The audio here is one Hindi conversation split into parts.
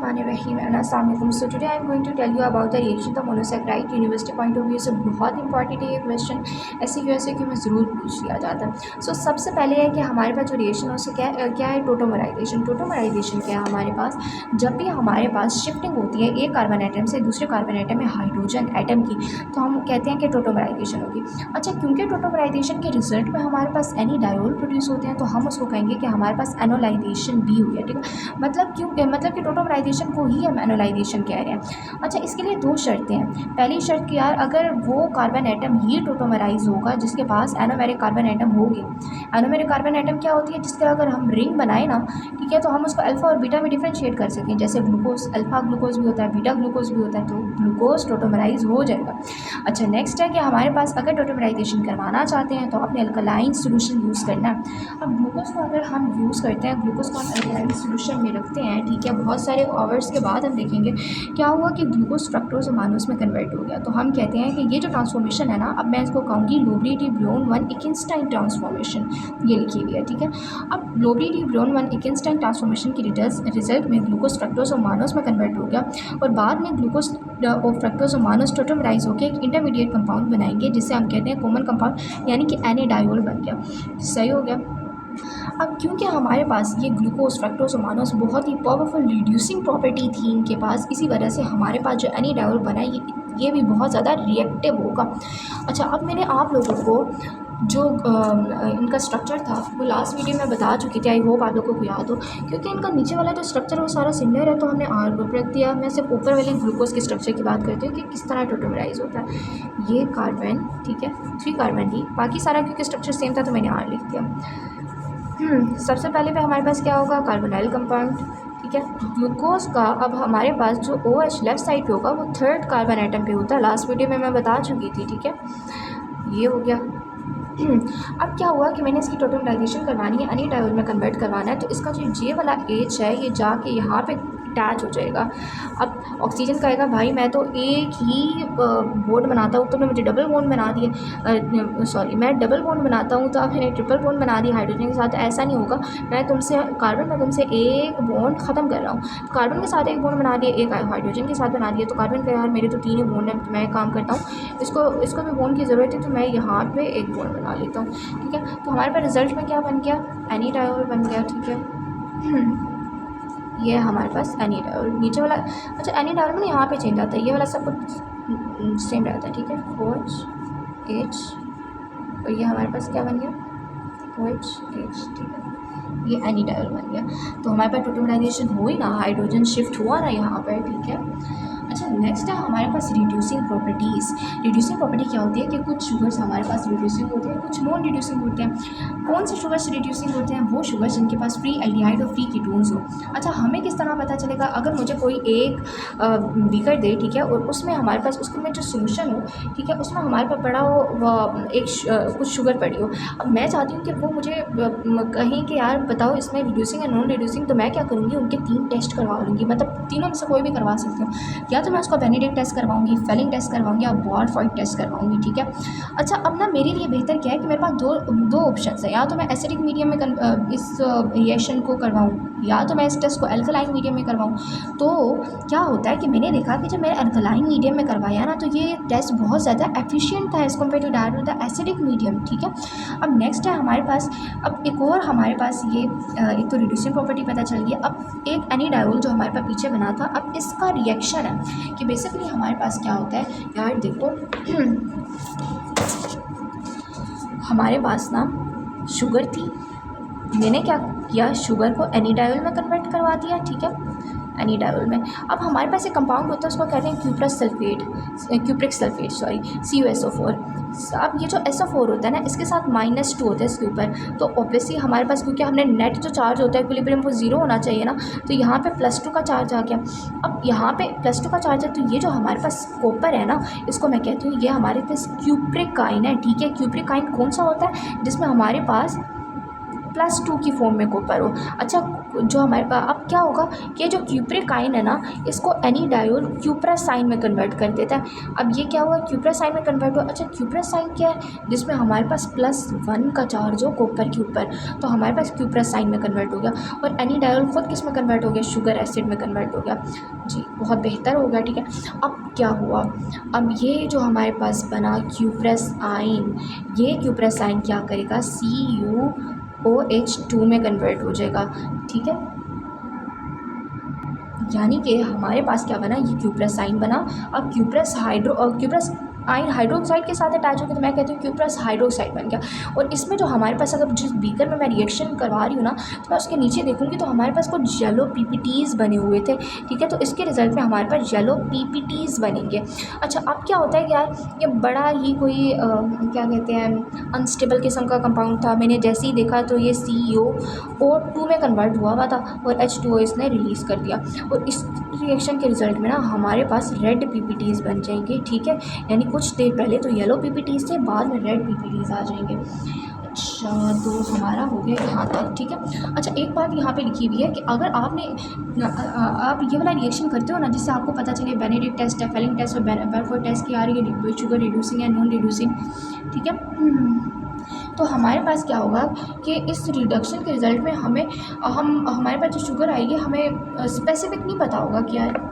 बिस्मिल्लाहिर्रहमानिर्रहीम। अस्सलाम वालेकुम। So today I am going to tell you about the reaction of monosaccharide. University point of view से बहुत इंपॉर्टेंट है ये क्वेश्चन, ऐसे क्यों में ज़रूर पूछ लिया जाता है। सो सबसे पहले है कि हमारे पास जो रिएक्शन है उससे क्या है टोटोमराइजेशन। टोटोमराइजेशन क्या है हमारे पास, जब भी हमारे पास शिफ्टिंग होती है एक कार्बन एटम से दूसरे कार्बन एटम में हाइड्रोजन एटम की, तो हम कहते हैं कि टोटोमराइजेशन होगी। अच्छा, क्योंकि टोटोमराइजेशन के रिजल्ट में हमारे पास एनी डायोल प्रोड्यूस होते हैं तो हम उसको कहेंगे कि हमारे पास एनोलाइजेशन भी हुई है। ठीक है, मतलब कि टोटोमराइजेशन को ही हम एनोलाइजेशन कह रहे हैं। अच्छा, इसके लिए दो शर्तें हैं। पहली शर्त कि यार अगर वो कार्बन एटम ही टोटोमराइज होगा जिसके पास एनोमेरिक कार्बन एटम होगी। एनोमेरिक कार्बन एटम क्या होती है, जिसके अगर हम रिंग बनाए ना, ठीक है, तो हम उसको अल्फा और बीटा में डिफ्रेंशिएट कर सकें। जैसे ग्लूकोज, अल्फा ग्लूकोज भी होता है, बीटा ग्लूकोज भी होता है, तो ग्लूकोज टोटोमराइज हो जाएगा। अच्छा, नेक्स्ट है कि हमारे पास अगर टोटोमराइजेशन करवाना चाहते हैं तो आपने अल्कलाइन सोल्यूशन यूज़ करना है। अब ग्लूकोज को अगर हम यूज़ करते हैं, ग्लूकोज को हम अल्कलाइन सोल्यूशन में रखते हैं, ठीक है, बहुत सारे आवर्स के बाद हम देखेंगे क्या हुआ कि ग्लूकोज फ्रक्टोज और मानोस में कन्वर्ट हो गया। तो हम कहते हैं कि ये जो ट्रांसफॉर्मेशन है ना, अब मैं इसको कहूँगी लोबली डी ब्रोन 1 इकिनस्टाइन ट्रांसफॉर्मेशन, ये लिखी हुई है। ठीक है, अब लोबली डी ब्रोन 1 इकिनस्टाइन ट्रांसफॉर्मेशन की रिजल्ट में ग्लूकोज फ्रक्टोज और मानोस में कन्वर्ट हो गया और बाद में ग्लूकोज और फ्रक्टोज और मानोस टोटोमराइज होकर एक इंटरमीडिएट कंपाउंड बनाएंगे जिसे हम कहते हैं कॉमन कंपाउंड, यानी कि एनिडायोल बन गया। सही हो गया। अब क्योंकि हमारे पास ये ग्लूकोज फ्रक्टोज और मानोस बहुत ही पावरफुल रिड्यूसिंग प्रॉपर्टी थी इनके पास, इसी वजह से हमारे पास जो एनिडायोल बना है ये भी बहुत ज़्यादा रिएक्टिव होगा। अच्छा, अब मैंने आप लोगों को जो इनका स्ट्रक्चर था वो लास्ट वीडियो में बता चुकी थी, आई होप आप लोगों को याद हो, क्योंकि इनका नीचे वाला जो स्ट्रक्चर है वो सारा सिमिलर है, तो हमने आर ग्रुप रख दिया। मैं सिर्फ ऊपर वाले ग्लूकोज के स्ट्रक्चर की बात करती हूँ कि किस तरह टोटोमराइज होता है। ये कार्बन, ठीक है, 3 कार्बन दी, बाकी सारा क्योंकि स्ट्रक्चर सेम था तो मैंने आर लिख दिया। सबसे पहले पे हमारे पास क्या होगा, कार्बोनाइल कंपाउंड। ठीक है, ग्लूकोज का अब हमारे पास जो OH लेफ्ट साइड पे होगा वो 3rd कार्बन एटम पे होता है, लास्ट वीडियो में मैं बता चुकी थी। ठीक है, ये हो गया। अब क्या हुआ कि मैंने इसकी टोटोमराइजेशन करवानी है, एनिडायोल में कन्वर्ट करवाना है, तो इसका जो जे वाला H है ये जाके यहाँ पे अटैच हो जाएगा। अब ऑक्सीजन कहेगा भाई मैं तो एक ही बॉन्ड बनाता हूँ, तो मैं मुझे डबल बॉन्ड बना दिए, सॉरी मैं डबल बॉन्ड बनाता हूँ तो अब मैंने ट्रिपल बॉन्ड बना दिया हाइड्रोजन के साथ। ऐसा नहीं होगा, मैं तुमसे एक बॉन्ड ख़त्म कर रहा हूँ। कार्बन के साथ एक बॉन्ड बना दिया, एक हाइड्रोजन के साथ बना दिया, तो कार्बन का यार मेरे तो 3 ही बॉन्ड है, तो मैं काम करता हूँ इसको भी बॉन्ड की ज़रूरत है तो मैं यहाँ पर एक बॉन्ड बना लेता हूँ। ठीक है, तो हमारे पास रिजल्ट में क्या बन गया, एनिडायोल बन गया। ठीक है, ये हमारे पास एनिडायोल नीचे वाला। अच्छा, एनिडायोल में यहाँ पे चेंज आता है, ये वाला सब कुछ सेम रहता है। ठीक है, OH और ये हमारे पास क्या बन गया, OH H। ठीक है, ये एनिडायोल बन गया। तो हमारे पास टोटोमराइजेशन हुई ना, हाइड्रोजन शिफ्ट हुआ ना यहाँ पर। ठीक है, अच्छा, नेक्स्ट है हमारे पास रिड्यूसिंग प्रॉपर्टीज़। रिड्यूसिंग प्रॉपर्टी क्या होती है कि कुछ शुगर्स हमारे पास रिड्यूसिंग होते हैं, कुछ नॉन रिड्यूसिंग होते हैं। कौन से शुगर्स रिड्यूसिंग होते हैं, वो शुगर्स जिनके पास फ्री एल्डिहाइड और फ्री कीटोन्स हो। अच्छा, हमें किस तरह पता चलेगा, अगर मुझे कोई एक बीकर दे, ठीक है, और उसमें हमारे पास उसको में जो सोल्यूशन हो, ठीक है, उसमें हमारे पास पड़ा हो कुछ शुगर पड़ी हो। अब मैं चाहती हूँ कि वो मुझे कहें कि यार बताओ इसमें रिड्यूसिंग है नॉन रिड्यूसिंग, तो मैं क्या करूँगी, उनके 3 टेस्ट करवा लूँगी, मतलब तीनों में से कोई भी करवा सकती हूँ। या तो मैं उसका बेनेडिक्ट टेस्ट करवाऊंगी, फेलिंग टेस्ट करवाऊंगी या बॉरफॉइड टेस्ट करवाऊंगी। ठीक है, अच्छा, अब ना मेरे लिए बेहतर क्या है कि मेरे पास दो ऑप्शन है, या तो मैं एसिडिक मीडियम में इस रिएक्शन को करवाऊँ, या तो मैं इस टेस्ट को अल्कलाइन मीडियम में करवाऊँ। तो क्या होता है कि मैंने देखा कि जब मैंने अल्कलाइन मीडियम में करवाया ना, तो ये टेस्ट बहुत ज़्यादा एफिशिएंट था as compare to that the acidic medium. ठीक है, अब नेक्स्ट है हमारे पास, अब एक और हमारे पास ये एक तो रिड्यूसिंग प्रॉपर्टी पता चल गई। अब एक एनिडायोल जो हमारे पास पीछे बना था, अब इसका रिएक्शन है कि बेसिकली हमारे पास क्या होता है यार, देखो हमारे पास ना शुगर थी, मैंने क्या किया, शुगर को एनिडायोल में कन्वर्ट करवा दिया। ठीक है, एनिडायोल में अब हमारे पास एक कंपाउंड होता है, उसको कहते हैं क्यूप्रिक सल्फेट सॉरी CuSO4। अब ये जो SO4 होता है ना, इसके साथ -2 होता है इसके ऊपर, तो ऑब्वियसली हमारे पास क्योंकि हमने नेट जो चार्ज होता है इक्विलिब्रियम वो 0 होना चाहिए ना, तो यहाँ पे +2 का चार्ज आ गया। अब यहाँ पे +2 का चार्ज है, तो ये जो हमारे पास कॉपर है ना, इसको मैं कहती हूँ ये हमारे पास क्यूप्रिक आयन है। ठीक है, क्यूप्रिक आयन कौन सा होता है, जिसमें हमारे पास +2 की फॉर्म में कॉपर हो। अच्छा, जो हमारे पास अब क्या होगा कि जो क्यूप्रिक आयन है ना, इसको एनीडायोल क्यूप्रस आयन में कन्वर्ट कर देता है। अब ये क्या हुआ, क्यूप्रस आयन में कन्वर्ट हुआ। अच्छा, क्यूप्रस आयन क्या है, जिसमें हमारे पास +1 का चार्ज हो कॉपर के ऊपर, तो हमारे पास क्यूप्रस आयन में कन्वर्ट हो गया। और एनीडायोल खुद किस में कन्वर्ट हो गया, शुगर एसिड में कन्वर्ट हो गया। जी, बहुत बेहतर हो गया। ठीक है, अब क्या हुआ, अब ये जो हमारे पास बना क्यूप्रस आयन, ये क्यूप्रस आयन क्या करेगा, CuOH2 में कन्वर्ट हो जाएगा। ठीक है, यानी कि हमारे पास क्या बना, ये क्यूप्रस आयन बना। अब क्यूप्रस आयन हाइड्रोक्साइड के साथ अटैच हो गया, तो मैं कहती हूँ क्यूप्रस हाइड्रोक्साइड बन गया। और इसमें जो हमारे पास, अगर जिस बीकर में मैं रिएक्शन करवा रही हूँ ना, तो मैं उसके नीचे देखूँगी तो हमारे पास कुछ येलो PPTs बने हुए थे। ठीक है, तो इसके रिजल्ट में हमारे पास येलो PPTs बनेंगे। अच्छा, अब क्या होता है कि यार ये बड़ा ही कोई क्या कहते हैं, अनस्टेबल किस्म का कंपाउंड था। मैंने जैसे ही देखा तो ये CuO2 में कन्वर्ट हुआ था और H2O इसने रिलीज़ कर दिया। और इस रिएक्शन के रिज़ल्ट में ना हमारे पास रेड PPTs बन जाएंगे। ठीक है, यानी कुछ देर पहले तो येलो PPTs थे, बाद में रेड PPTs आ जाएंगे। अच्छा, तो हमारा हो गया यहाँ तक। ठीक है, अच्छा एक बात यहाँ पे लिखी हुई है कि अगर आपने आप ये वाला रिएक्शन करते हो ना, जिससे आपको पता चले बेनेडिक्ट टेस्ट, फेलिंग टेस्ट और बेरफोर्ड टेस्ट की आ रही है, शुगर रिड्यूसिंग या नॉन रिड्यूसिंग। ठीक है, तो हमारे पास क्या होगा कि इस रिडक्शन के रिज़ल्ट में हमारे पास जो शुगर आएगी, हमें स्पेसिफिक नहीं पता होगा कि यार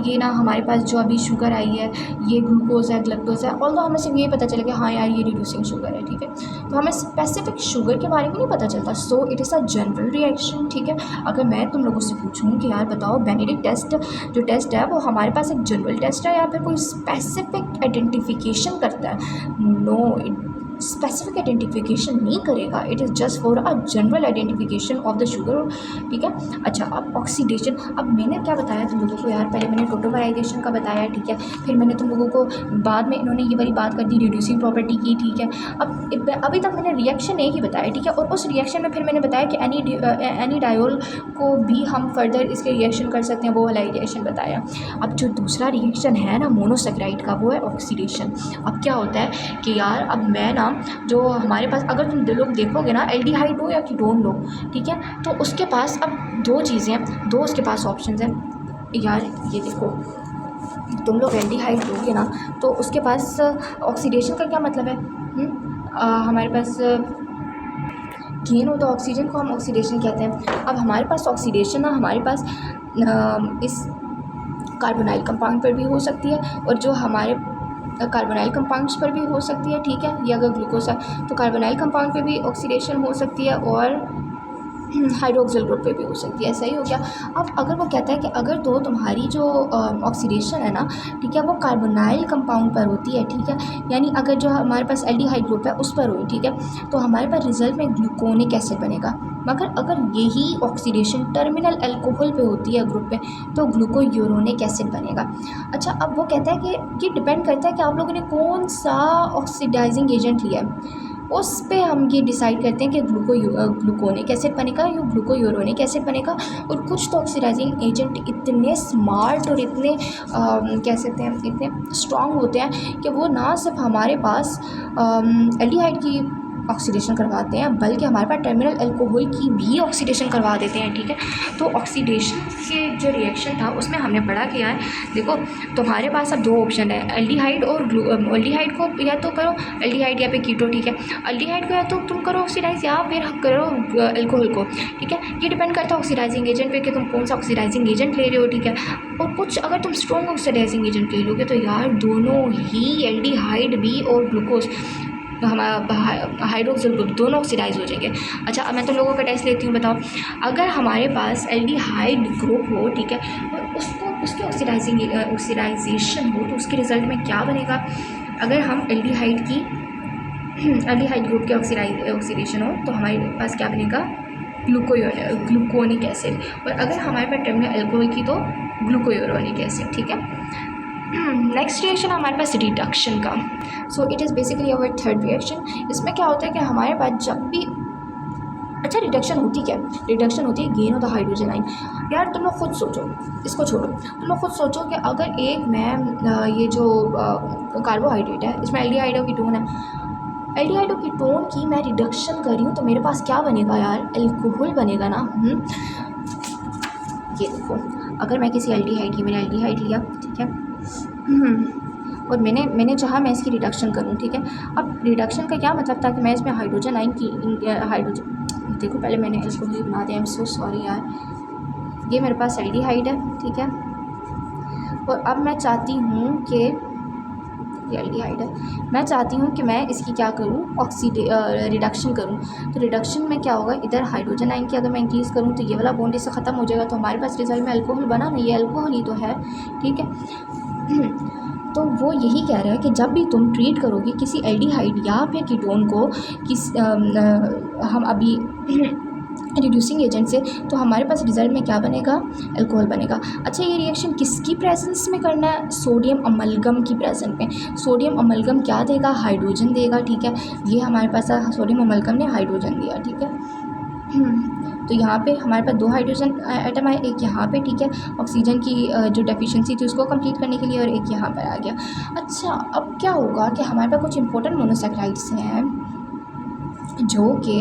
ये ना हमारे पास जो अभी शुगर आई है ये ग्लूकोज है, ग्लैक्टोज है। ऑल्दो हमें सिर्फ ये पता चलेगा हाँ यार ये रिड्यूसिंग शुगर है। ठीक है, तो हमें स्पेसिफिक शुगर के बारे में नहीं पता चलता। So it is a general reaction. ठीक है, अगर मैं तुम लोगों से पूछूं कि यार बताओ बेनेडिक्ट टेस्ट जो टेस्ट है वो हमारे पास एक जनरल टेस्ट है या फिर कोई स्पेसिफिक आइडेंटिफिकेशन करता है? नो, स्पेसिफिक आइडेंटिफिकेशन नहीं करेगा। It is just for a general identification of the sugar. ठीक है, अच्छा अब ऑक्सीडेशन, अब मैंने क्या बताया तुम लोगों को यार, पहले मैंने टोटोमराइजेशन का बताया। ठीक है, फिर मैंने तुम लोगों को बाद में इन्होंने ये वाली बात कर दी रिड्यूसिंग प्रॉपर्टी की। ठीक है, अब अभी तक मैंने रिएक्शन एक ही बताया। ठीक है, और उस रिएक्शन में फिर मैंने बताया कि एनीडायोल को भी हम फर्दर इसके रिएक्शन कर सकते हैं, वो वाला रिएक्शन बताया। अब जो दूसरा रिएक्शन है ना मोनोसेक्राइड का, वो है ऑक्सीडेशन। अब क्या होता है कि यार अब मैं ना जो हमारे पास, अगर तुम लोग देखोगे ना एल्डिहाइड लो या कीटोन लो, ठीक है, तो उसके पास अब दो चीज़ें हैं, दो उसके पास ऑप्शंस हैं। यार ये देखो, तुम लोग एल्डिहाइड लोगे ना तो उसके पास ऑक्सीडेशन का क्या मतलब है, हमारे पास गेन होता है ऑक्सीजन को, हम ऑक्सीडेशन कहते हैं। अब हमारे पास ऑक्सीडेशन ना हमारे पास इस कार्बोनाइल कंपाउंड पर भी हो सकती है और जो हमारे कार्बोनाइल कंपाउंड्स पर भी हो सकती है। ठीक है, ये अगर ग्लूकोज है तो कार्बोनाइल कंपाउंड पे भी ऑक्सीडेशन हो सकती है और हाइड्रोक्सिल ग्रुप पे भी हो सकती है। सही हो गया। अब अगर वो कहता है कि अगर तो तुम्हारी जो ऑक्सीडेशन है ना, ठीक है, वो कार्बोनाइल कंपाउंड पर होती है। ठीक है, यानी अगर जो हमारे पास एल्डिहाइड ग्रुप है उस पर हुई, ठीक है, तो हमारे पास रिजल्ट में ग्लूकोनिक एसिड बनेगा। मगर अगर यही ऑक्सीडेशन टर्मिनल अल्कोहल पे होती है ग्रुप पे, तो ग्लूकोयूरोनिक एसिड बनेगा। अच्छा, अब वो कहता है कि ये डिपेंड करता है कि आप लोगों ने कौन सा ऑक्सीडाइजिंग एजेंट लिया है, उस पे हम ये डिसाइड करते हैं कि ग्लूकोनिक एसिड बनेगा या ग्लूकोयूरोनिक एसिड बनेगा। और कुछ तो ऑक्सीडाइजिंग एजेंट इतने स्मार्ट और इतने कह सकते हैं इतने स्ट्रॉन्ग होते हैं कि वो ना सिर्फ हमारे पास एल्डिहाइड की ऑक्सीडेशन करवाते हैं बल्कि हमारे पास टर्मिनल अल्कोहल की भी ऑक्सीडेशन करवा देते हैं। ठीक है, तो ऑक्सीडेशन के जो रिएक्शन था उसमें हमने पढ़ा कि यार देखो तुम्हारे पास अब दो ऑप्शन है, एल्डिहाइड और एल्डिहाइड को या तो करो एल्डिहाइड या फिर कीटो। ठीक है, एल्डिहाइड को या तो तुम करो ऑक्सीडाइज या फिर करो अल्कोहल को। ठीक है, ये डिपेंड करता है ऑक्सीडाइजिंग एजेंट पे कि तुम कौन सा ऑक्सीडाइजिंग एजेंट ले रहे हो। ठीक है, और कुछ अगर तुम स्ट्रॉन्ग ऑक्सीडाइजिंग एजेंट ले लोगे तो यार दोनों ही एल्डिहाइड भी और ग्लूकोज हमारा हाइड्रोक्सिल ग्रुप दोनों ऑक्सीडाइज हो जाएंगे। अच्छा, अब मैं तो लोगों का टेस्ट लेती हूँ, बताओ अगर हमारे पास एल्डिहाइड ग्रुप हो, ठीक है, और उसकी ऑक्सीडाइजेशन हो तो उसके रिजल्ट में क्या बनेगा? अगर हम एल्डिहाइड ग्रुप के ऑक्सीडेशन हो तो हमारे पास क्या बनेगा? Gluconic acid. और अगर हमारे पास टर्मिनल अल्कोहल की तो ग्लूकोयूरोनिक एसिड। ठीक है, नेक्स्ट रिएक्शन हमारे पास रिडक्शन का। So it is basically our third reaction. इसमें क्या होता है कि हमारे पास जब भी अच्छा रिडक्शन होती क्या है? रिडक्शन होती है gain of the hydrogen ion. यार तुम लोग खुद सोचो, इसको छोड़ो, तुम लोग खुद सोचो कि अगर एक मैं ये जो कार्बोहाइड्रेट है इसमें एल्डिहाइड और कीटोन है, एल्डिहाइड और कीटोन की मैं रिडक्शन कर रही हूँ तो मेरे पास क्या बनेगा यार, एल्कोहल बनेगा ना। ये देखो, अगर मैं किसी एल्डिहाइड की, मैंने एल्डिहाइड लिया, ठीक है, और मैंने चाहा मैं इसकी रिडक्शन करूँ, ठीक है। अब रिडक्शन का क्या मतलब था कि मैं इसमें हाइड्रोजन आयन की हाइड्रोजन, देखो पहले मैंने इसको भी बना दिया, आई एम सो सॉरी यार। ये मेरे पास एल्डिहाइड है, ठीक है, और अब मैं चाहती हूँ कि ये एल्डिहाइड है, मैं चाहती हूँ कि मैं इसकी क्या करूँ, रिडक्शन करूँ। तो रिडक्शन में क्या होगा, इधर हाइड्रोजन आयन की अगर मैं इंक्रीज़ करूँ तो ये वाला बॉन्ड इससे ख़त्म हो जाएगा, तो हमारे पास रिजल्ट में अल्कोहल बना नहीं, ये अल्कोहल ही तो है, ठीक है। तो वो यही कह रहा है कि जब भी तुम ट्रीट करोगे किसी एल्डिहाइड या फिर कीटोन को हम अभी रिड्यूसिंग एजेंट से, तो हमारे पास रिज़ल्ट में क्या बनेगा, अल्कोहल बनेगा। अच्छा, ये रिएक्शन किसकी प्रेजेंस में करना है, सोडियम अमलगम की प्रेजेंस में। सोडियम अमलगम क्या देगा, हाइड्रोजन देगा, ठीक है। ये हमारे पास सोडियम अमलगम ने हाइड्रोजन दिया, ठीक है। तो यहाँ पे हमारे पास 2 हाइड्रोजन एटम आए, एक यहाँ पे, ठीक है, ऑक्सीजन की जो डेफिशिएंसी थी उसको कंप्लीट करने के लिए, और एक यहाँ पर आ गया। अच्छा, अब क्या होगा कि हमारे पास कुछ इंपॉर्टेंट मोनोसैकेराइड्स हैं जो कि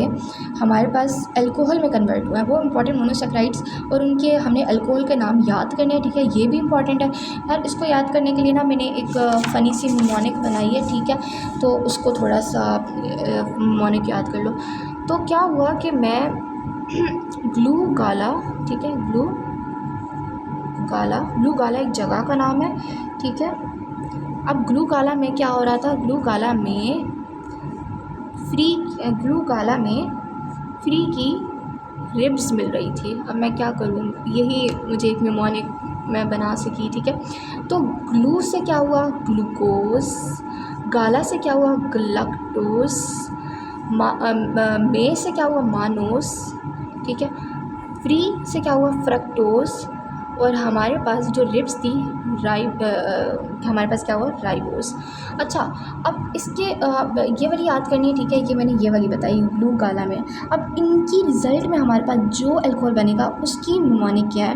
हमारे पास अल्कोहल में कन्वर्ट हुआ है, वो इंपॉर्टेंट मोनोसैकेराइड्स, और उनके हमने अल्कोहल के नाम याद करने हैं, ठीक है। ये भी इंपॉर्टेंट है यार, इसको याद करने के लिए ना मैंने एक फ़नी सी निमोनिक बनाई है, ठीक है, तो उसको थोड़ा सा निमोनिक याद कर लो। तो क्या हुआ कि मैं ग्लू गाला, ठीक है, ग्लू गाला एक जगह का नाम है, ठीक है। अब ग्लू गाला में क्या हो रहा था, ग्लू गाला में फ्री की रिब्स मिल रही थी। अब मैं क्या करूँ, यही मुझे एक निमोनिक मैं बना सकी, ठीक है। तो ग्लू से क्या हुआ, ग्लूकोज, गाला से क्या हुआ, गलक्टोज, में से क्या हुआ, मानोस, ठीक है। फ्री से क्या हुआ, फ्रक्टोज, और हमारे पास जो रिब्स थी हमारे पास क्या हुआ, राइबोस। अच्छा, अब इसके ये वाली याद करनी है, ठीक है, ये मैंने ये वाली बताई ग्लू गाला में। अब इनकी रिज़ल्ट में हमारे पास जो अल्कोहल बनेगा उसकी निमोनिक क्या है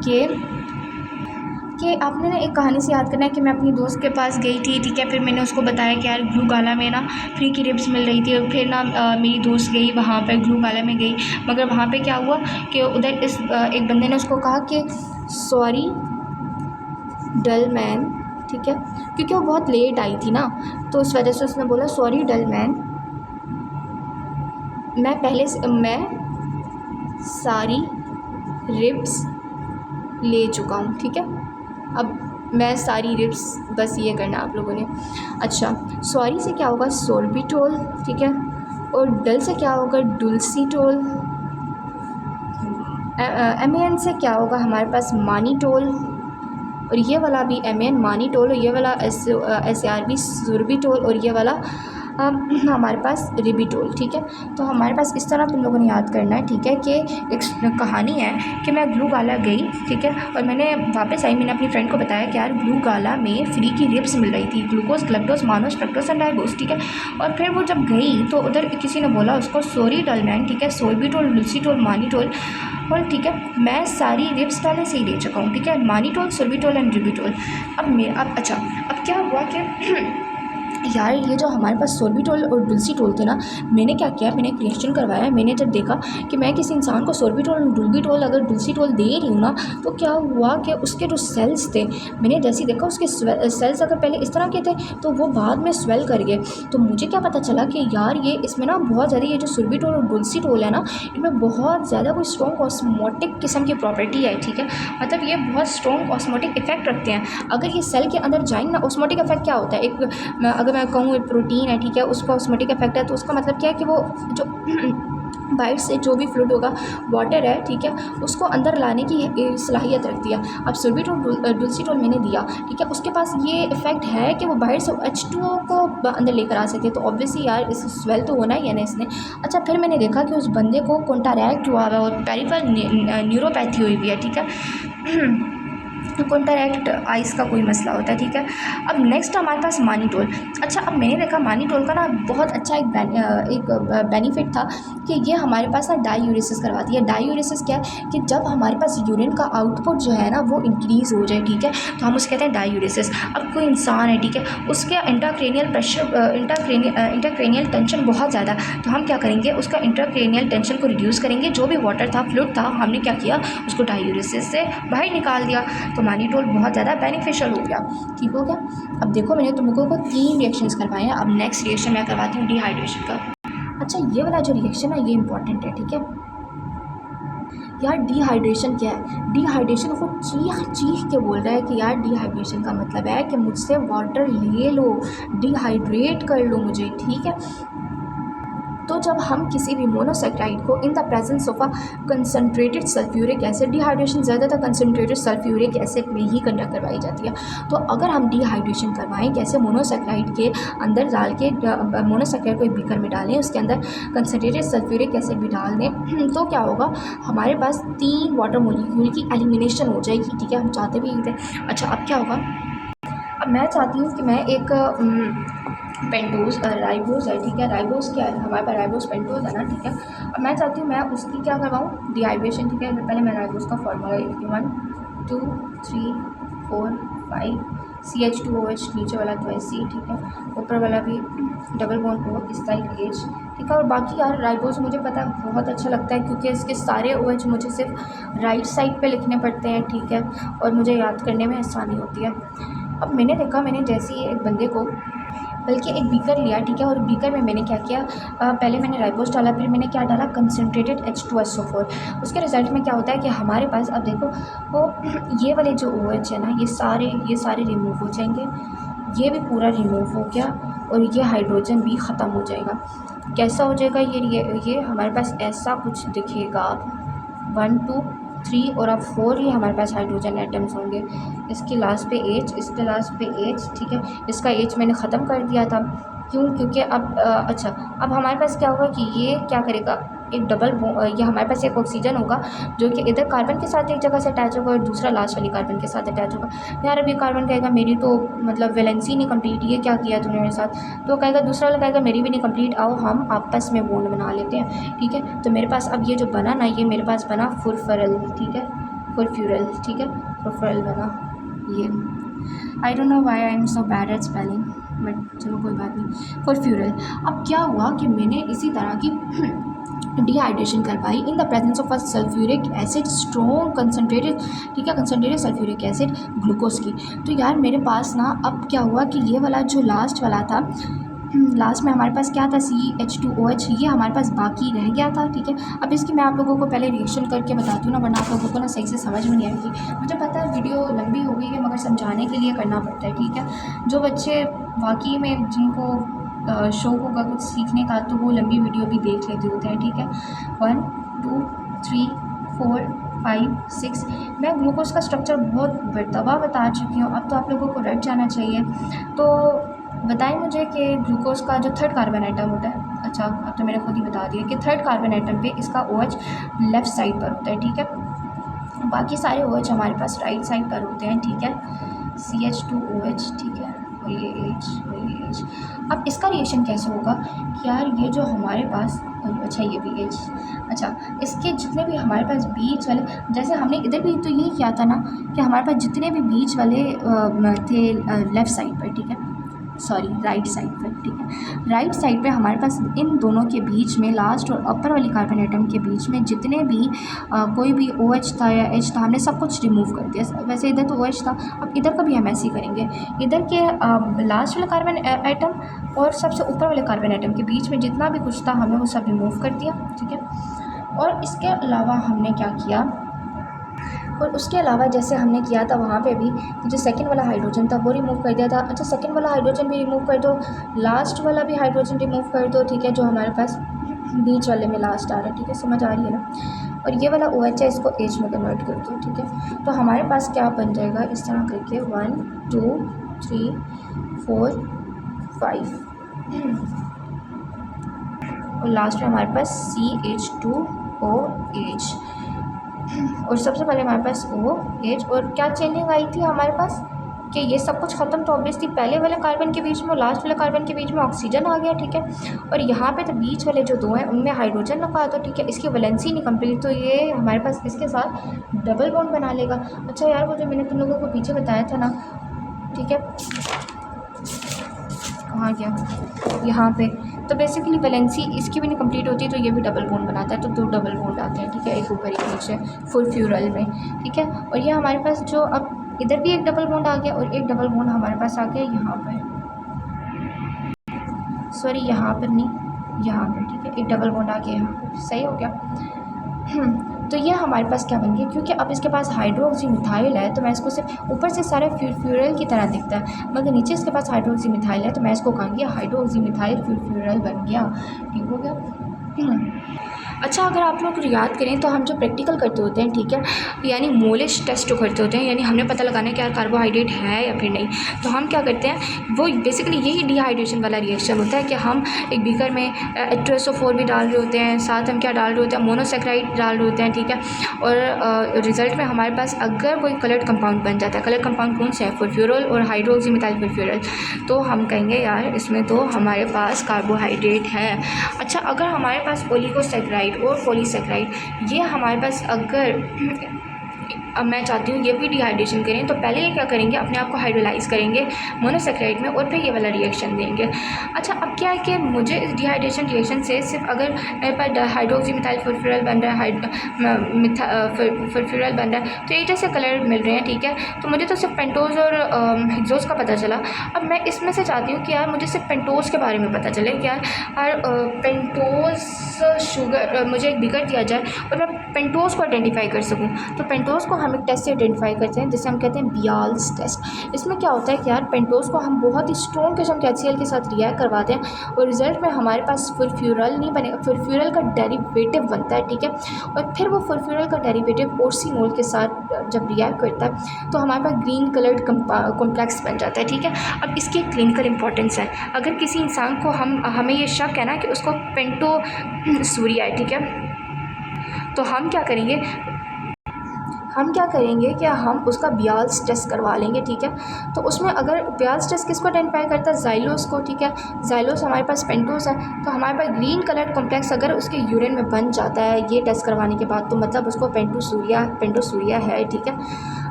कि आपने ना एक कहानी से याद करना है कि मैं अपनी दोस्त के पास गई थी, ठीक है, फिर मैंने उसको बताया कि यार ग्लू गाला में ना फ्री की रिब्स मिल रही थी, और फिर ना मेरी दोस्त गई वहाँ पर, ग्लू गाला में गई, मगर वहाँ पे क्या हुआ कि उधर एक बंदे ने उसको कहा कि सॉरी डल मैन, ठीक है, क्योंकि वो बहुत लेट आई थी ना, तो उस वजह से उसने बोला सॉरी डल मैन, मैं सारी रिब्स ले चुका हूँ, ठीक है। अब मैं सारी रिब्स, बस ये करना आप लोगों ने। अच्छा, सॉरी से क्या होगा, सोर्बिटोल, ठीक है, और डल से क्या होगा, डुल्सीटोल, एमएन से क्या होगा हमारे पास, मानीटोल, और ये वाला भी एमएन मानीटोल, और ये वाला एसआरबी सोर्बिटोल, और ये वाला हमारे पास रिबिटोल, ठीक है। तो हमारे पास इस तरह तुम लोगों ने याद करना है, ठीक है, कि एक कहानी है कि मैं ग्लू गाला गई, ठीक है, और मैंने वापस आई, मैंने अपनी फ्रेंड को बताया कि यार ग्लू गाला में फ्री की रिब्स मिल रही थी, glucose, galactose, mannose, fructose and ribose, ठीक है। और फिर वो जब गई तो उधर किसी ने बोला उसको सॉरी डलमैन, ठीक है, सोर्बिटोल, डुल्सीटोल, मानीटोल, और ठीक है, मैं सारी रिब्स पहले से ही ले चुका हूँ, ठीक है, मानीटोल, सोर्बिटोल एंड रिबिटोल। अब अच्छा, अब क्या हुआ कि यार ये जो हमारे पास सोर्बिटोल और डुल्सीटोल थे ना, मैंने क्या किया, मैंने एक रिएक्शन करवाया। मैंने जब देखा कि मैं किसी इंसान को सोर्बिटोल, डुल्बिटोल, अगर डुल्सीटोल दे रही हूँ ना, तो क्या हुआ कि उसके जो सेल्स थे, मैंने जैसे देखा उसके सेल्स अगर पहले इस तरह के थे तो वो बाद में स्वेल कर गए। तो मुझे क्या पता चला कि यार ये इसमें ना बहुत ज़्यादा ये जो सोर्बिटोल और डुल्सीटोल है ना, इनमें बहुत ज़्यादा कोई स्ट्रॉन्ग ऑस्मोटिक किस्म की प्रॉपर्टी है, ठीक है, मतलब ये बहुत स्ट्रॉन्ग ऑस्मोटिक इफेक्ट रखते हैं। अगर ये सेल के अंदर जाएंगे ना, ऑस्मोटिक इफेक्ट क्या होता है, अगर मैं कहूँ एक प्रोटीन है, ठीक है, उसका ऑस्मोटिक इफेक्ट है, तो उसका मतलब क्या है कि वो जो बाहर से जो भी फ्लूइड होगा, वाटर है, ठीक है, उसको अंदर लाने की सलाहियत रखती है। अब सोर्बिटोल, डुल्सीटोल मैंने दिया, ठीक है, उसके पास ये इफेक्ट है कि वो बाहर से H2O को अंदर लेकर आ सकते हैं, तो ऑब्वियसली यार इस स्वेल तो होना ही है ना इसने। अच्छा, फिर मैंने देखा कि उस बंदे को कॉन्ट्रैक्ट हुआ है और पेरिफेरल न्यूरोपैथी हुई हुई है, ठीक है। कॉन्ट्रैक्ट आइस का कोई मसला होता है, ठीक है। अब नेक्स्ट हमारे पास मानिटोल। अच्छा, अब मैंने देखा मानिटोल का ना बहुत अच्छा एक बेनिफिट था कि ये हमारे पास ना डायूरेसिस करवाती है। डायूरेसिस क्या है कि जब हमारे पास यूरिन का आउटपुट जो है ना वो इंक्रीज़ हो जाए, ठीक है, तो हम उसको कहते हैं डायूरेसिस। अब कोई इंसान है, ठीक है, उसके इंट्राक्रेनियल प्रेशर इंट्राक्रेनियल टेंशन बहुत ज़्यादा, तो हम क्या करेंगे, उसका इंट्राक्रेनियल टेंशन को रिड्यूस करेंगे। जो भी वाटर था, फ्लूइड था, हमने क्या किया, उसको डायूरेसिस से बाहर निकाल दिया। तो मानिटोल बहुत ज़्यादा बेनिफिशियल हो गया, ठीक हो गया। अब देखो मैंने तुम लोगों को 3 रिएक्शंस करवाए हैं। अब नेक्स्ट रिएक्शन मैं करवाती हूँ डिहाइड्रेशन का। अच्छा, ये वाला जो रिएक्शन है ये इंपॉर्टेंट है, ठीक है यार। डिहाइड्रेशन क्या है? डिहाइड्रेशन को चीख चीख के बोल रहा है कि यार डिहाइड्रेशन का मतलब है कि मुझसे वाटर ले लो, डिहाइड्रेट कर लो मुझे, ठीक है। तो जब हम किसी भी मोनोसेक्राइड को in the presence of a concentrated sulphuric acid, dehydration ज़्यादातर कंसनट्रेटेड सल्फ्यूरिक एसिड में ही कंडक्ट करवाई जाती है। तो अगर हम डिहाइड्रेशन करवाएं कैसे, मोनोसेक्राइड के अंदर डाल के, मोनोसेक्राइड को एक बीकर में डालें, उसके अंदर कंसनट्रेटेड सल्फ्यूरिक एसिड भी डाल दें, तो क्या होगा, हमारे पास 3 वाटर मोलिक्यूल की एलिमिनेशन हो जाएगी, ठीक है। हम चाहते भी थे। अच्छा, अब क्या होगा, अब मैं चाहती हूँ कि मैं एक पेंटोज राइबोस है, ठीक है, राइबोस क्या है, हमारे पास राइबोस पेंटोज है ना, ठीक है। अब मैं चाहती हूँ मैं उसकी क्या करवाऊँ, डिहाइड्रेशन, ठीक है। पहले मैं राइबोस का फॉर्मूला लिखती हूँ, 1 2 3 4 5 CH2OH, नीचे वाला तो ऐसे ही, ठीक है, ऊपर वाला भी डबल बॉन्ड O, इस साइड H, ठीक है। और बाकी यार राइबोस मुझे पता है बहुत अच्छा लगता है क्योंकि इसके सारे OH मुझे सिर्फ राइट साइड पे लिखने पड़ते हैं, ठीक है, और मुझे याद करने में आसानी होती है। अब मैंने देखा, मैंने जैसे ही एक बंदे को बल्कि एक बीकर लिया, ठीक है, और बीकर में मैंने क्या किया, पहले मैंने राइबोस डाला, फिर मैंने क्या डाला, कंसनट्रेटेड H2SO4। उसके रिजल्ट में क्या होता है कि हमारे पास, अब देखो, वो ये वाले जो OH है ना, ये सारे रिमूव हो जाएंगे, ये भी पूरा रिमूव हो गया, और ये हाइड्रोजन भी ख़त्म हो जाएगा। कैसा हो जाएगा ये हमारे पास ऐसा कुछ दिखेगा, 1 2 3 और अब 4 ये हमारे पास हाइड्रोजन एटम्स होंगे। इसके लास्ट पे H, इसके लास्ट पे H, ठीक है। इसका H मैंने ख़त्म कर दिया था, क्यों, क्योंकि अब अच्छा, अब हमारे पास क्या होगा कि ये क्या करेगा, एक ये हमारे पास एक ऑक्सीजन होगा जो कि इधर कार्बन के साथ एक जगह से अटैच होगा और दूसरा लास्ट वाली कार्बन के साथ अटैच होगा। यार अभी कार्बन कहेगा मेरी तो मतलब वैलेंसी नहीं कंप्लीट, ये क्या किया तूने मेरे साथ, तो कहेगा दूसरा वाला कहेगा मेरी भी नहीं कंप्लीट, आओ हम आपस में बॉन्ड बना लेते हैं, ठीक है। तो मेरे पास अब ये जो बना ना, ये मेरे पास बना फुरफरल, ठीक है, फुरफ्यूरल, ठीक है, फुरफरल बना ये। I don't know why I am so bad at spelling, but चलो कोई बात नहीं, फुरफ्यूरल। अब क्या हुआ कि मैंने इसी तरह की डिहाइड्रेशन करवाई in the presence of a sulphuric acid, strong concentrated, ठीक है, कंसनट्रेटेड सल्फ्यूरिक एसिड ग्लूकोज की। तो यार मेरे पास ना अब क्या हुआ कि ये वाला जो लास्ट वाला था, लास्ट में हमारे पास क्या था, CH2OH, ये हमारे पास बाकी रह गया था, ठीक है। अब इसकी मैं आप लोगों को पहले रिएक्शन करके बताती हूँ ना, वरना आप लोगों को ना सही से समझ में नहीं आएगी। मुझे पता है वीडियो लंबी हो गई है, मगर समझाने के लिए करना पड़ता है, ठीक है। जो बच्चे वाकई में जिनको शौक़ होगा कुछ सीखने का, तो वो लंबी वीडियो भी देख लेते होते हैं, ठीक है। 1 2 3 4 5 6 मैं ग्लूकोज का स्ट्रक्चर बहुत दफ़ा बता चुकी हूँ, अब तो आप लोगों को रट जाना चाहिए। तो बताएं मुझे कि ग्लूकोज का जो 3rd कार्बन आइटम होता है, अच्छा अब तो मैंने खुद ही बता दिया कि 3rd कार्बन आइटम पे इसका OH लेफ़्ट साइड पर होता है, ठीक है। बाकी सारे OH हमारे पास राइट साइड पर होते हैं, ठीक है, CH2OH, ठीक है, और ये H। अब इसका रिएक्शन कैसे होगा कि यार ये जो हमारे पास, अच्छा ये भी H, अच्छा इसके जितने भी हमारे पास बीच वाले, जैसे हमने इधर भी तो ये किया था ना कि हमारे पास जितने भी बीच वाले थे लेफ़्ट साइड पर, ठीक है, सॉरी राइट साइड पर, ठीक है, राइट साइड पे हमारे पास इन दोनों के बीच में, लास्ट और अपर वाली कार्बन आइटम के बीच में जितने भी कोई भी OH था या H था, हमने सब कुछ रिमूव कर दिया। वैसे इधर तो OH था, अब इधर का भी हम ऐसे ही करेंगे, इधर के लास्ट वाले कार्बन आइटम और सबसे ऊपर वाले कार्बन आइटम के बीच में जितना भी कुछ था हमने वो सब रिमूव कर दिया, ठीक है। और इसके अलावा हमने क्या किया, और उसके अलावा जैसे हमने किया था वहाँ पे भी, जो सेकंड वाला हाइड्रोजन था वो रिमूव कर दिया था। अच्छा सेकंड वाला हाइड्रोजन भी रिमूव कर दो, लास्ट वाला भी हाइड्रोजन रिमूव कर दो, ठीक है, जो हमारे पास बीच वाले में लास्ट आ रहा है, ठीक है, समझ आ रही है ना। और ये वाला OH है, इसको H में कन्वर्ट कर दो, ठीक है। तो हमारे पास क्या बन जाएगा इस तरह करके 1 2 3 4 5 और लास्ट में हमारे पास CH2OH। और सबसे पहले हमारे पास OH और क्या चेंजिंग आई थी हमारे पास कि ये सब कुछ ख़त्म तो ऑब्वियसली पहले वाले कार्बन के बीच में और लास्ट वाले कार्बन के बीच में ऑक्सीजन आ गया, ठीक है। और यहाँ पे तो बीच वाले जो दो हैं उनमें हाइड्रोजन रखा तो ठीक है, इसकी वैलेंसी नहीं कंप्लीट, तो ये हमारे पास इसके साथ डबल बॉन्ड बना लेगा। अच्छा यार, वो जो मैंने तुम लोगों को पीछे बताया था ना, ठीक है, कहाँ गया, यहाँ पे, तो बेसिकली वैलेंसी इसकी भी नहीं कंप्लीट होती तो ये भी डबल बॉन्ड बनाता है, तो दो डबल बॉन्ड आते हैं, ठीक है, एक ऊपर एक नीचे फुल फ्यूरल में, ठीक है। और ये हमारे पास जो अब इधर भी एक डबल बॉन्ड आ गया और एक डबल बॉन्ड हमारे पास आ गया यहाँ पर, सॉरी यहाँ पर नहीं, यहाँ पर, ठीक है, एक डबल बॉन्ड आ गया यहाँ पर, सही हो गया। तो ये हमारे पास क्या बन गया, क्योंकि अब इसके पास हाइड्रोक्सी मिथाइल है तो मैं इसको सिर्फ ऊपर से सारे फ्यूरल की तरह दिखता है, मगर नीचे इसके पास हाइड्रोक्सी मिथाइल है तो मैं इसको कहूँगी हाइड्रोक्सी मिथाइल फ्यूरल बन गया, ठीक हो गया। अच्छा, अगर आप लोग याद करें तो हम जो प्रैक्टिकल करते होते हैं, ठीक है, यानी मोलिश टेस्ट जो करते होते हैं, यानी हमने पता लगाना है कि यार कार्बोहाइड्रेट है या फिर नहीं, तो हम क्या करते हैं, वो बेसिकली यही डिहाइड्रेशन वाला रिएक्शन होता है कि हम एक बीकर में H2SO4 भी डाल रहे होते हैं, साथ हम क्या डाल रहे होते हैं, मोनोसेक्राइड डाल रहे होते हैं, ठीक है। और रिज़ल्ट में हमारे पास अगर कोई कलर्ड कंपाउंड बन जाता है, कलर्ड कंपाउंड कौन से है, फुलफ्यूरल और हाइड्रोक्सी मिथाइल फुलफ्यूरल, तो हम कहेंगे यार इसमें तो हमारे पास कार्बोहाइड्रेट है। अच्छा, अगर हमारे पास ओलिगोसेक्राइड और पॉलीसेक्राइड, ये हमारे पास अगर, अब मैं चाहती हूँ ये भी डिहाइड्रेशन करें, तो पहले ये क्या करेंगे, अपने आप को हाइड्रोलाइज करेंगे मोनोसेक्राइड में और फिर ये वाला रिएक्शन देंगे। अच्छा, अब क्या है कि मुझे इस डिहाइड्रेशन रिएक्शन से सिर्फ अगर मेरे पास हाइड्रोक्सी मिथाइल फुलफ्यूरल बन रहा है, फुलफ्यूरल बन रहा है, तो एक जैसे कलर मिल रहे हैं, ठीक है, तो मुझे तो सिर्फ पेंटोज और हेक्सोज का पता चला। अब मैं इसमें से चाहती हूँ कि यार मुझे सिर्फ पेंटोज के बारे में पता चले कि यार पेंटोज शुगर, मुझे एक बिगर दिया जाए और मैं पेंटोज को आइडेंटिफाई कर सकूँ, तो पेंटोज को हम एक टेस्ट से आइडेंटिफाई करते हैं जिसे हम कहते हैं बियाल्स टेस्ट। इसमें क्या होता है कि यार पेंटोज को हम बहुत ही स्ट्रॉन्ग किस्म के HCl के साथ रिएक्ट करवाते हैं और रिजल्ट में हमारे पास फुलफ्यूरल नहीं बनेगा, फुलफ्यूरल का डेरिवेटिव बनता है, ठीक है। और फिर वो फुलफ्यूरल का डेरिवेटिव ओर्सिनोल के साथ जब रिएक्ट करता है तो हमारे पास ग्रीन कलर्ड कॉम्प्लेक्स बन जाता है, ठीक है। अब इसकी क्लिनिकल इंपॉर्टेंस है, अगर किसी इंसान को हमें ये शक है ना कि उसको पेंटोसूरिया है, ठीक है, तो हम क्या करेंगे कि हम उसका बियाल्स टेस्ट करवा लेंगे, ठीक है। तो उसमें अगर बियाल्स टेस्ट किसको आइडेंटिफाई करता है, जाइलोस को, ठीक है, जाइलोस हमारे पास पेंटोस है, तो हमारे पास ग्रीन कलर कॉम्प्लेक्स अगर उसके यूरिन में बन जाता है ये टेस्ट करवाने के बाद, तो मतलब उसको पेंटोसूरिया है, ठीक है।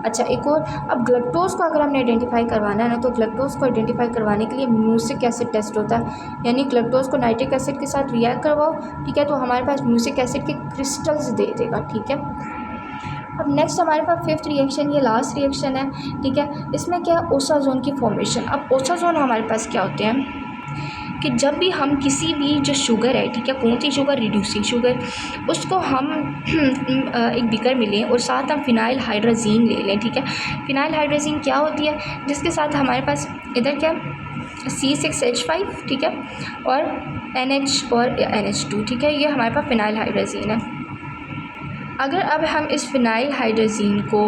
अच्छा, एक और, अब ग्लूकोज को अगर हमने आइडेंटिफाई करवाना है ना, तो ग्लूकोज को आइडेंटिफाई करवाने के लिए म्यूसिक एसिड टेस्ट होता है, यानी ग्लूकोज को नाइट्रिक एसिड के साथ रिएक्ट करवाओ, ठीक है, तो हमारे पास म्यूसिक एसिड के क्रिस्टल्स दे देगा, ठीक है। अब नेक्स्ट हमारे पास फिफ्थ रिएक्शन, ये लास्ट रिएक्शन है, ठीक है। इसमें क्या है, ओसाजोन की फॉर्मेशन। अब ओसाजोन हमारे पास क्या होते हैं कि जब भी हम किसी भी जो शुगर है, ठीक है, कौन सी शुगर, रिड्यूसिंग शुगर, उसको हम एक बीकर में लें और साथ हम फिनाइल हाइड्रोजीन ले लें, ठीक है। फिनाइल हाइड्रोजीन क्या होती है, जिसके साथ हमारे पास इधर क्या C6H5, ठीक है, और NH और NH2, ठीक है, ये हमारे पास फिनाइल हाइड्रोजीन है। अगर अब हम इस फिनाइल हाइड्रोजीन को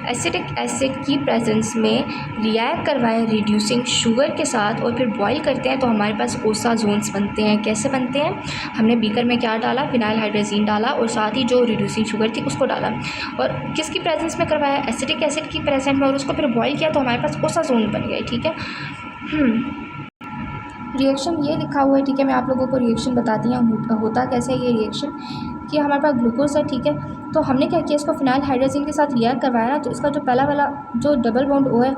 एसिटिक एसिड की प्रेजेंस में रिएक्ट करवाएं रिड्यूसिंग शुगर के साथ और फिर बॉईल करते हैं, तो हमारे पास ओसाजोन्स बनते हैं। कैसे बनते हैं, हमने बीकर में क्या डाला, फिनाइल हाइड्रोजीन डाला और साथ ही जो रिड्यूसिंग शुगर थी उसको डाला और किसकी प्रेजेंस में करवाया, एसिटिक एसिड की प्रेजेंस में, और उसको फिर बॉईल किया तो हमारे पास ओसाजोन बन गए, ठीक है। रिएक्शन ये लिखा हुआ है, ठीक है, मैं आप लोगों को रिएक्शन बताती हूँ होता कैसे है ये रिएक्शन, कि हमारे पास ग्लूकोज है, ठीक है, तो हमने क्या किया, इसको फिनाइल हाइड्रोजीन के साथ रिएक्ट करवाया ना, तो इसका जो पहला वाला जो डबल बॉन्ड ओ है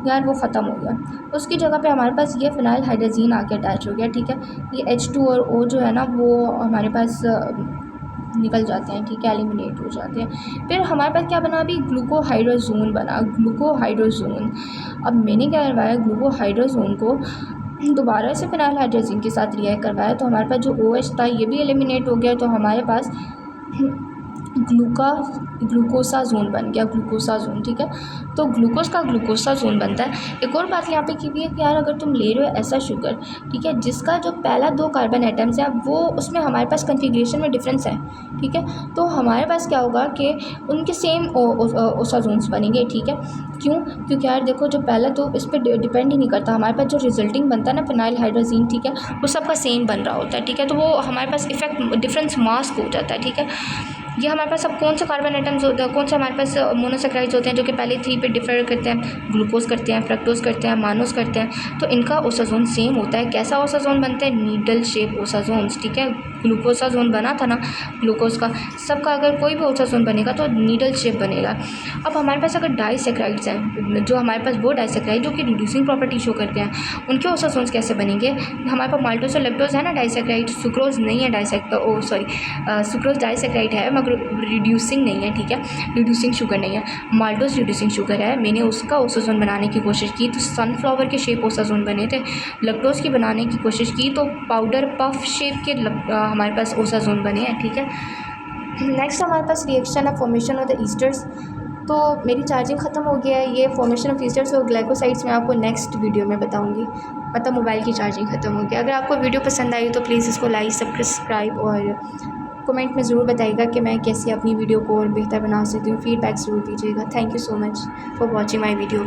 यार वो ख़त्म हो गया, उसकी जगह पे हमारे पास ये फिनाइल हाइड्रोजीन आके अटैच हो गया, ठीक है। ये H2 और O जो है ना वो हमारे पास निकल जाते हैं, ठीक है, एलिमिनेट हो जाते हैं। फिर हमारे पास क्या बना, अभी ग्लूकोहाइड्रोजोन बना, ग्लूकोहाइड्रोजोन। अब मैंने क्या करवाया, ग्लूकोहाइड्रोजोन को दोबारा से फिनाइल हाइड्रोजीन के साथ रिएक्ट करवाया, तो हमारे पास जो OH था ये भी एलिमिनेट हो गया, तो हमारे पास ग्लूकोसाजोन बन गया, ग्लूकोसाजोन, ठीक है। तो ग्लूकोज का ग्लूकोसाजोन बनता है। एक और बात यहाँ पे की भी है कि यार अगर तुम ले रहे हो ऐसा शुगर, ठीक है, जिसका जो पहला 2 कार्बन एटम्स है वो उसमें हमारे पास कन्फिग्रेशन में डिफरेंस है, ठीक है, तो हमारे पास क्या होगा कि उनके सेम ओसाजोन्स बनेंगे, ठीक है। क्यों, क्योंकि यार देखो जो पहला तो इस पर डिपेंड ही नहीं करता, हमारे पास जो रिजल्टिंग बनता है ना फिनाइल हाइड्रोजीन, ठीक है, वो सबका सेम बन रहा होता है, ठीक है, तो वो हमारे पास इफेक्ट डिफरेंस मास्क हो जाता है, ठीक है। ये हमारे पास अब कौन से कार्बन आइटम्स होते हैं, कौन से हमारे पास मोनोसेक्राइड्स होते हैं जो कि पहले 3 पे डिफर करते हैं, ग्लूकोज करते हैं, फ्रक्टोज करते हैं, मानोज करते हैं। तो इनका ओसाजोन सेम होता है। कैसा ओसाजोन बनता है? नीडल शेप ओसाजोन्स, ठीक है। ग्लूकोसाजोन बना था ना ग्लूकोज का, सबका अगर कोई भी ओसाजोन बनेगा तो नीडल शेप बनेगा। अब हमारे पास अगर डाइसेक्राइड्स हैं, जो हमारे पास वो डाइसेक्राइड जो कि रिड्यूसिंग प्रॉपर्टी शो करते हैं, उनके ओसाजोन्स कैसे बनेंगे? हमारे पास माल्टोज और लैक्टोज है ना डाइसेक्राइड, सुक्रोज नहीं है सुक्रोज डाइसेक्राइड है मगर रिड्यूसिंग नहीं है, ठीक है, रिड्यूसिंग शुगर नहीं है। माल्टोज रिड्यूसिंग शुगर है, मैंने उसका ओसाजोन बनाने की कोशिश की तो सनफ्लावर के शेप ओसाजोन बने थे। लैक्टोज की बनाने की कोशिश की तो पाउडर पफ शेप के हमारे पास ओसाजोन बने हैं, ठीक है। नेक्स्ट हमारे पास रिएक्शन है फॉर्मेशन ऑफ द ईस्टर्स। तो मेरी चार्जिंग ख़त्म हो गया है। ये फॉर्मेशन ऑफ ईस्टर्स और ग्लाइकोसाइड्स मैं आपको नेक्स्ट वीडियो में बताऊंगी, मतलब मोबाइल की चार्जिंग ख़त्म हो गया। अगर आपको वीडियो पसंद आई तो प्लीज़ इसको लाइक सब्सक्राइब और कमेंट में ज़रूर बताइएगा कि मैं कैसे अपनी वीडियो को और बेहतर बना सकती हूँ। फीडबैक ज़रूर दीजिएगा। Thank you so much for watching my video.